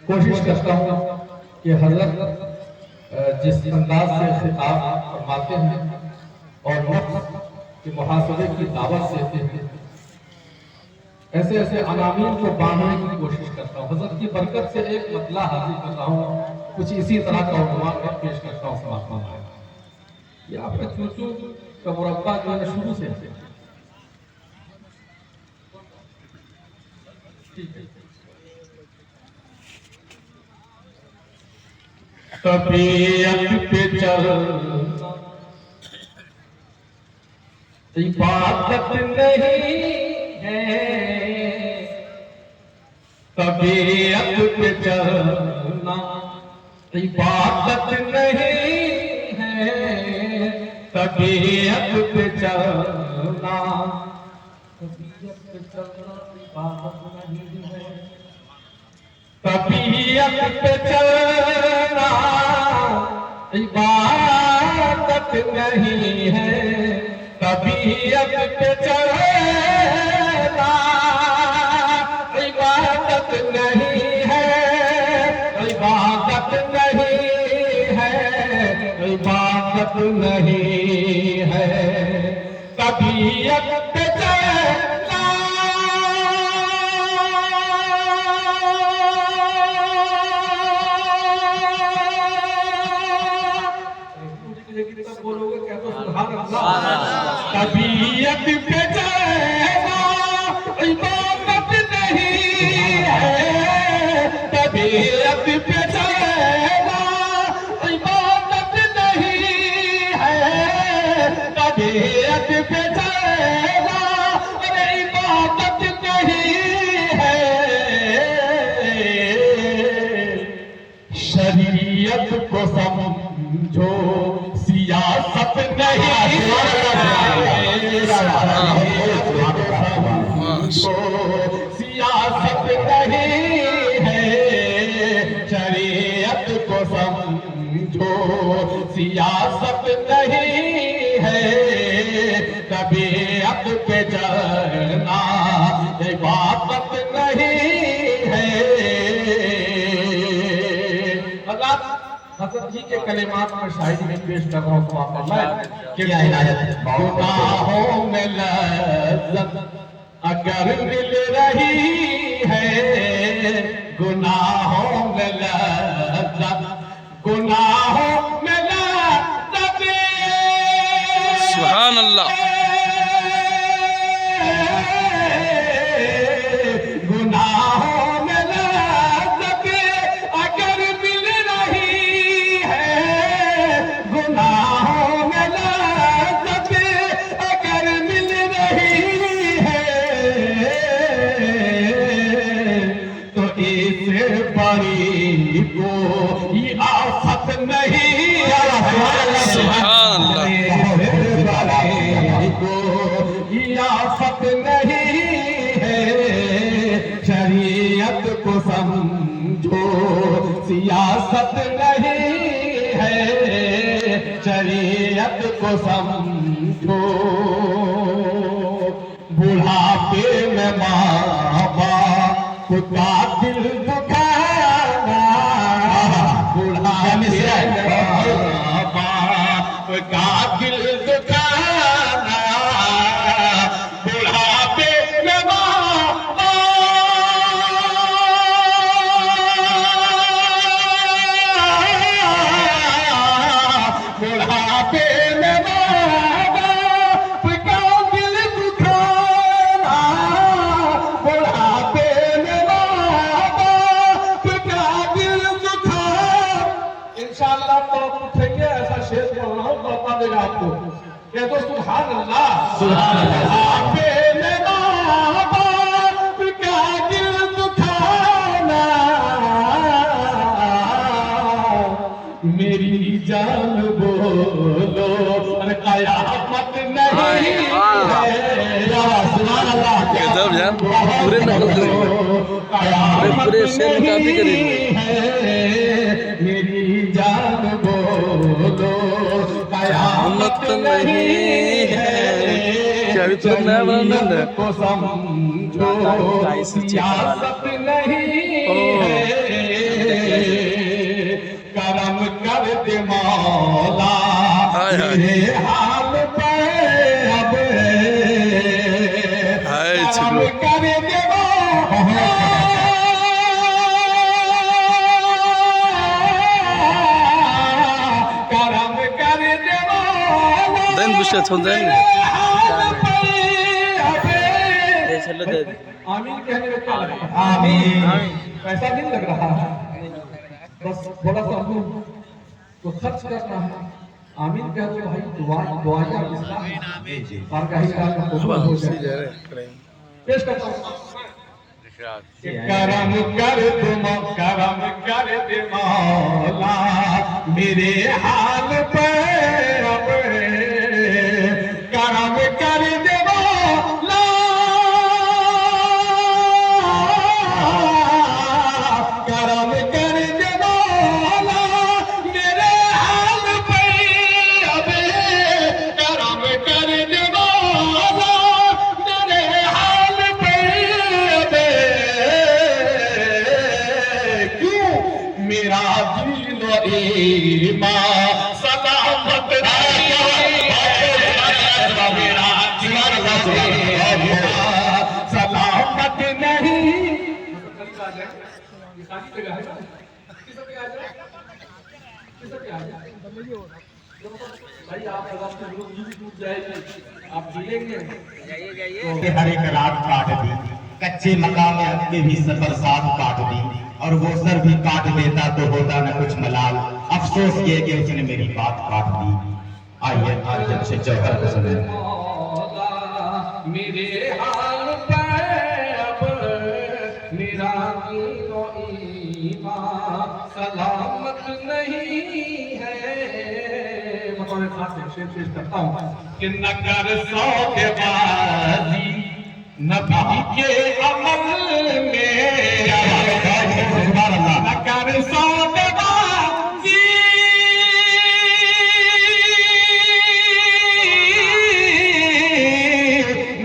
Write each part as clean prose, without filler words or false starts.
कोशिश करता हूँ कि हजरत जिस अंदाज से खिताब फरमाते हैं और नफ्स के मुहासबे की दावत देते हैं, ऐसे ऐसे अनामीन को बांधने की कोशिश करता हूँ। हजरत की बरकत से एक मतला हाजिर कर रहा हूँ, कुछ इसी तरह का उन्वान में पेश करता हूँ। समात्मा है ये आपका चूचू का मुरब्बा जो है शुरू से तबीयत पे चल इबादत नहीं है, तबीयत पे चलना इबादत नहीं है, तबीयत पे चलना, तबीयत पे चलना इबादत नहीं है, तबीयत पे चलना इबादत नहीं है, तबीयत पे चलना इबादत नहीं है, इबादत नहीं है, इबादत नहीं है, तबीयत पे चलना बोलोगे क्या तो सुभान अल्लाह। तबीयत पे चलना इबादत नहीं है, तबीयत पे चलना इबादत नहीं है, तबीयत पे चलना अरे इबादत नहीं है, शरीयत को समझो सियासत नहीं सियासत नहीं है, शरीयत को समझो सियासत नहीं है, तबीयत पे चलना इबादत नहीं है। हजरत जी के कलिमात में शायरी में पेश कर रहा हूँ कि गुनाहों में लज्जत अगर मिल रही है, गुनाहों में लज्जत, गुनाहों में लज्जत, सुभान अल्लाह, गुनाहों में लज्जत अगर मिल रही है, गुनाहों में लज्जत अगर मिल रही है, तो इस परी को ये आफत नहीं आफत नहीं है, शरीयत को समझो सियासत नहीं है, शरीयत को समझो, बुढ़ापे में माँ बाप का दिल दुखाना, बुढ़ापे में माँ बाप का दिल दुखाना, बुढ़ापे में माँ बुढ़ापे में माँ बाप का दिल दुखाना, बुढ़ापे में माँ बाप का दिल दुखाना। इंशाअल्लाह तो उठेंगे, ऐसा शेर बोल रहा हूँ, बता देगा आपको। कह दो सुभान अल्लाह। बुढ़ापे में माँ बाप का दिल दुखाना, मेरी जान बोलो कयामत नहीं है। सुभान अल्लाह। गजब यार, पूरे नकल करेंगे, पूरे शेर काफी करेंगे। मेरी जान बोलो कयामत नहीं है, क्या अभी तुरंत नया बना है को समझो सियासत नहीं है, मेरे हाल पे अब हाय करम छिलो कर देवो करम कर देवो देन बुशा छोड़ देन दे चलो दे आमीन कहने में क्या लगा? आमीन पैसा नहीं लग रहा है, बस थोड़ा सा हम लोग को खर्च करना है। आमीन कह दो भाई, दुआया बारगाही का कबूल हो जाए। पेश करता हूं करम कर तुम करम कर दे मौला मेरे हाल पे अब करम कर दे मौला करम कर दे मौला मेरे हाल पे अब करम कर दे मौला मेरे हाल पे अब क्यों मेरा दिल ईमान सलामत मेरा सलामत नहीं भाई आप जिलेंगे हर एक रात काट दी, कच्चे मकान में के भी बरसात काट दी, और वो सर भी काट देता तो होता न कुछ मलाल। अफसोस ये कि उसने मेरी बात काट दी। आइए आज जब से जौहर को सुने। मेरे हाल पे अब मेरा ईमान सलामत नहीं है। मतलब खास शेर पेश करता हूँ कि नगर सौदेबाजी नबी के अमल में नगर सौदेबाजी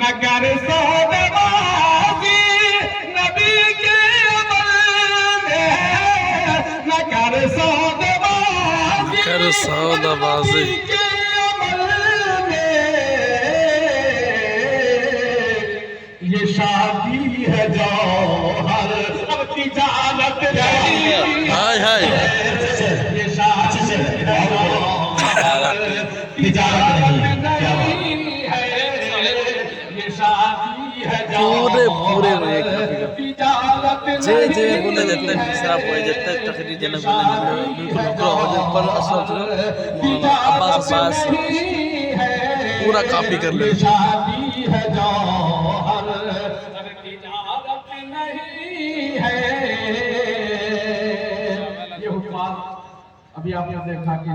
नगर सौदेबाजी नबी के अमल में नगर सौदेबाजी कर सौदाबाजी के अमल में ये शादी है जौहर अब तिजारत नहीं हाय हाय ये शादी है जौहर तिजारत नहीं है ये शादी है पूरे पूरे में एक तिजारत जे जे बोले जाते हैं तीसरा हो जाता है तकरीर जनक बोले बिल्कुल पूरा हो जाता पर असल अब्बास अब्बास पूरा कॉपी कर ले शादी है जौहर तिजारत नहीं है। ये हुक्म अभी आपने देखा कि